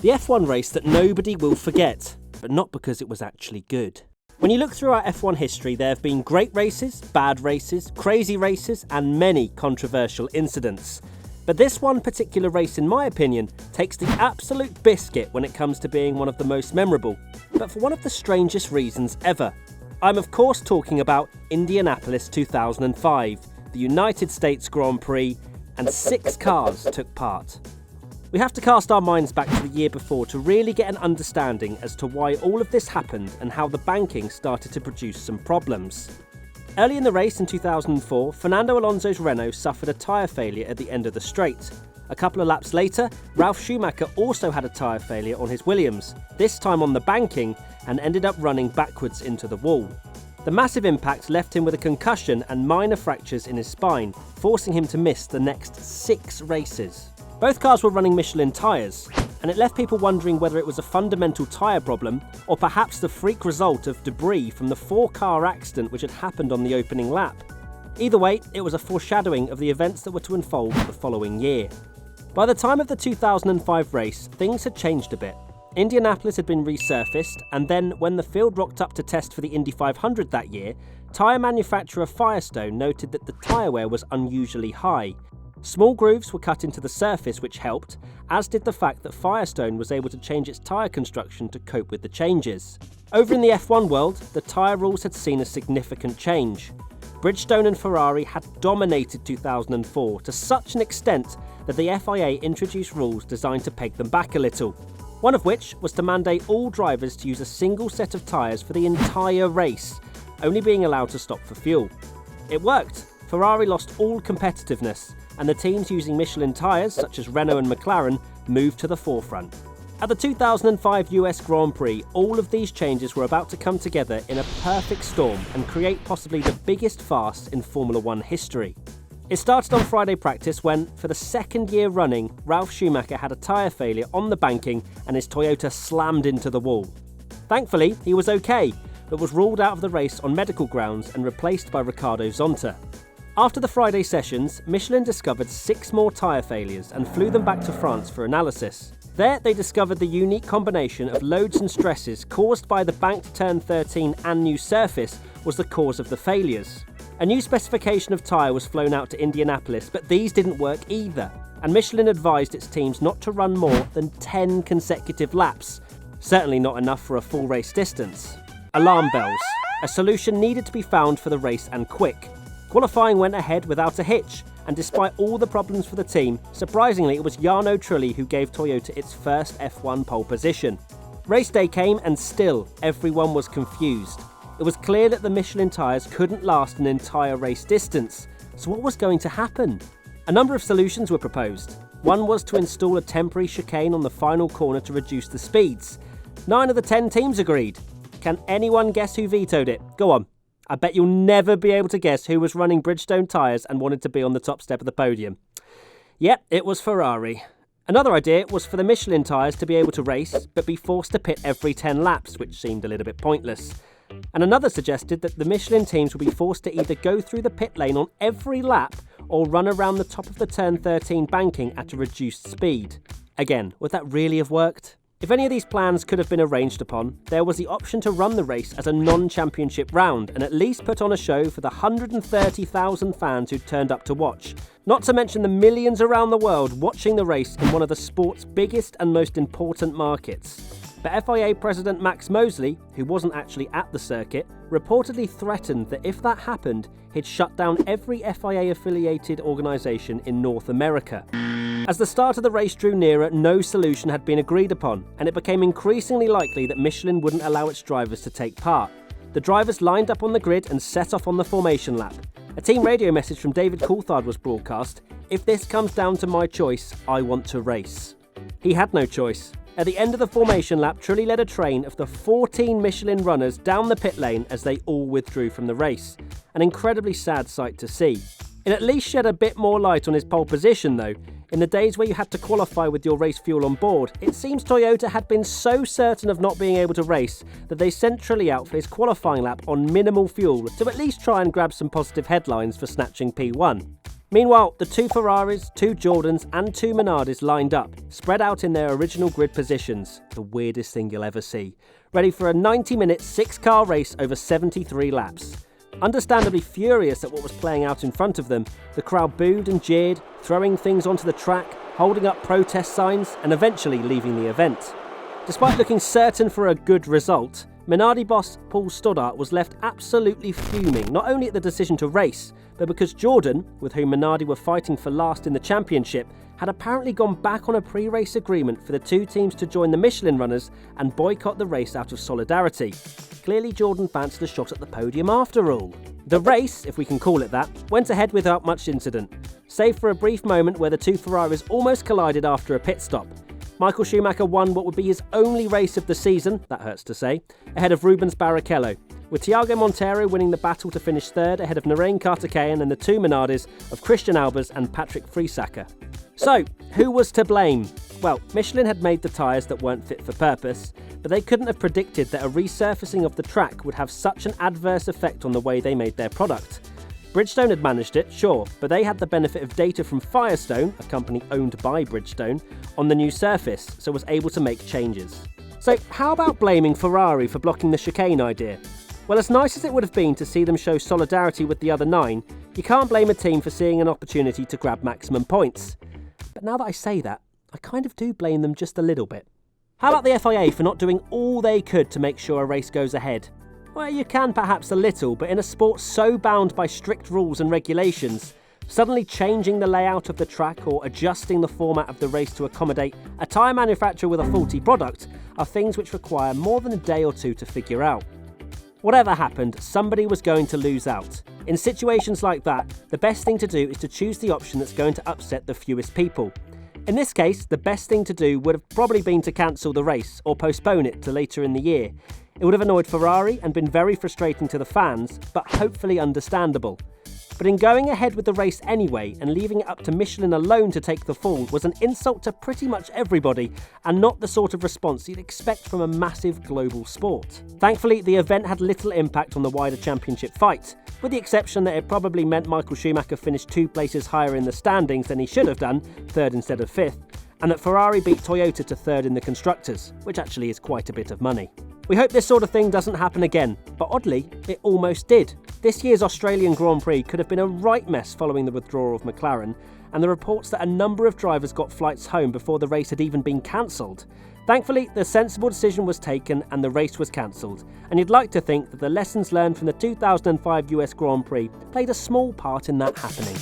The F1 race that nobody will forget, but not because it was actually good. When you look through our F1 history, there have been great races, bad races, crazy races, and many controversial incidents. But this one particular race, in my opinion, takes the absolute biscuit when it comes to being one of the most memorable, but for one of the strangest reasons ever. I'm of course talking about Indianapolis 2005, the United States Grand Prix, and 6 cars took part. We have to cast our minds back to the year before to really get an understanding as to why all of this happened and how the banking started to produce some problems. Early in the race in 2004, Fernando Alonso's Renault suffered a tyre failure at the end of the straight. A couple of laps later, Ralf Schumacher also had a tyre failure on his Williams, this time on the banking, and ended up running backwards into the wall. The massive impact left him with a concussion and minor fractures in his spine, forcing him to miss the next 6 races. Both cars were running Michelin tyres, and it left people wondering whether it was a fundamental tyre problem or perhaps the freak result of debris from the 4-car accident which had happened on the opening lap. Either way, it was a foreshadowing of the events that were to unfold the following year. By the time of the 2005 race, things had changed a bit. Indianapolis had been resurfaced, and then when the field rocked up to test for the Indy 500 that year, tyre manufacturer Firestone noted that the tyre wear was unusually high. Small grooves were cut into the surface which helped, as did the fact that Firestone was able to change its tyre construction to cope with the changes. Over in the F1 world, the tyre rules had seen a significant change. Bridgestone and Ferrari had dominated 2004 to such an extent that the FIA introduced rules designed to peg them back a little. One of which was to mandate all drivers to use a single set of tyres for the entire race, only being allowed to stop for fuel. It worked. Ferrari lost all competitiveness, and the teams using Michelin tyres, such as Renault and McLaren, moved to the forefront. At the 2005 US Grand Prix, all of these changes were about to come together in a perfect storm and create possibly the biggest farce in Formula One history. It started on Friday practice when, for the 2nd year running, Ralf Schumacher had a tyre failure on the banking and his Toyota slammed into the wall. Thankfully, he was okay, but was ruled out of the race on medical grounds and replaced by Ricardo Zonta. After the Friday sessions, Michelin discovered 6 more tyre failures and flew them back to France for analysis. There, they discovered the unique combination of loads and stresses caused by the banked Turn 13 and new surface was the cause of the failures. A new specification of tyre was flown out to Indianapolis, but these didn't work either, and Michelin advised its teams not to run more than 10 consecutive laps. Certainly not enough for a full race distance. Alarm bells. A solution needed to be found for the race, and quick. Qualifying went ahead without a hitch, and despite all the problems for the team, surprisingly it was Trulli who gave Toyota its first F1 pole position. Race day came and still everyone was confused. It was clear that the Michelin tyres couldn't last an entire race distance, so what was going to happen? A number of solutions were proposed. One was to install a temporary chicane on the final corner to reduce the speeds. 9 of the 10 teams agreed. Can anyone guess who vetoed it? Go on. I bet you'll never be able to guess who was running Bridgestone tyres and wanted to be on the top step of the podium. Yep, it was Ferrari. Another idea was for the Michelin tyres to be able to race, but be forced to pit every 10 laps, which seemed a little bit pointless. And another suggested that the Michelin teams would be forced to either go through the pit lane on every lap or run around the top of the Turn 13 banking at a reduced speed. Again, would that really have worked? If any of these plans could have been arranged upon, there was the option to run the race as a non-championship round and at least put on a show for the 130,000 fans who turned up to watch. Not to mention the millions around the world watching the race in one of the sport's biggest and most important markets. But FIA President Max Mosley, who wasn't actually at the circuit, reportedly threatened that if that happened, he'd shut down every FIA-affiliated organisation in North America. As the start of the race drew nearer, no solution had been agreed upon, and it became increasingly likely that Michelin wouldn't allow its drivers to take part. The drivers lined up on the grid and set off on the formation lap. A team radio message from David Coulthard was broadcast: "If this comes down to my choice, I want to race." He had no choice. At the end of the formation lap, Trulli led a train of the 14 Michelin runners down the pit lane as they all withdrew from the race. An incredibly sad sight to see. It at least shed a bit more light on his pole position though. In the days where you had to qualify with your race fuel on board, it seems Toyota had been so certain of not being able to race that they sent Trulli out for his qualifying lap on minimal fuel to at least try and grab some positive headlines for snatching P1. Meanwhile, the 2 Ferraris, 2 Jordans and 2 Minardis lined up, spread out in their original grid positions, the weirdest thing you'll ever see, ready for a 90-minute 6-car race over 73 laps. Understandably furious at what was playing out in front of them, the crowd booed and jeered, throwing things onto the track, holding up protest signs and eventually leaving the event. Despite looking certain for a good result, Minardi boss Paul Stoddart was left absolutely fuming, not only at the decision to race, but because Jordan, with whom Minardi were fighting for last in the championship, had apparently gone back on a pre-race agreement for the 2 teams to join the Michelin runners and boycott the race out of solidarity. Clearly Jordan fancied a shot at the podium after all. The race, if we can call it that, went ahead without much incident, save for a brief moment where the 2 Ferraris almost collided after a pit stop. Michael Schumacher won what would be his only race of the season, that hurts to say, ahead of Rubens Barrichello, with Thiago Monteiro winning the battle to finish 3rd ahead of Narain Karthikeyan and the 2 Minardis of Christian Albers and Patrick Friesacker. So, who was to blame? Well, Michelin had made the tyres that weren't fit for purpose, but they couldn't have predicted that a resurfacing of the track would have such an adverse effect on the way they made their product. Bridgestone had managed it, sure, but they had the benefit of data from Firestone, a company owned by Bridgestone, on the new surface, so was able to make changes. So how about blaming Ferrari for blocking the chicane idea? Well, as nice as it would have been to see them show solidarity with the other 9, you can't blame a team for seeing an opportunity to grab maximum points. But now that I say that, I kind of do blame them just a little bit. How about the FIA for not doing all they could to make sure a race goes ahead? Well, you can perhaps a little, but in a sport so bound by strict rules and regulations, suddenly changing the layout of the track or adjusting the format of the race to accommodate a tyre manufacturer with a faulty product are things which require more than a day or 2 to figure out. Whatever happened, somebody was going to lose out. In situations like that, the best thing to do is to choose the option that's going to upset the fewest people. In this case, the best thing to do would have probably been to cancel the race or postpone it to later in the year. It would have annoyed Ferrari and been very frustrating to the fans, but hopefully understandable. But in going ahead with the race anyway and leaving it up to Michelin alone to take the fall was an insult to pretty much everybody and not the sort of response you'd expect from a massive global sport. Thankfully, the event had little impact on the wider championship fight, with the exception that it probably meant Michael Schumacher finished 2 places higher in the standings than he should have done, 3rd instead of 5th, and that Ferrari beat Toyota to 3rd in the Constructors, which actually is quite a bit of money. We hope this sort of thing doesn't happen again, but oddly, it almost did. This year's Australian Grand Prix could have been a right mess following the withdrawal of McLaren, and the reports that a number of drivers got flights home before the race had even been cancelled. Thankfully, the sensible decision was taken and the race was cancelled, and you'd like to think that the lessons learned from the 2005 US Grand Prix played a small part in that happening.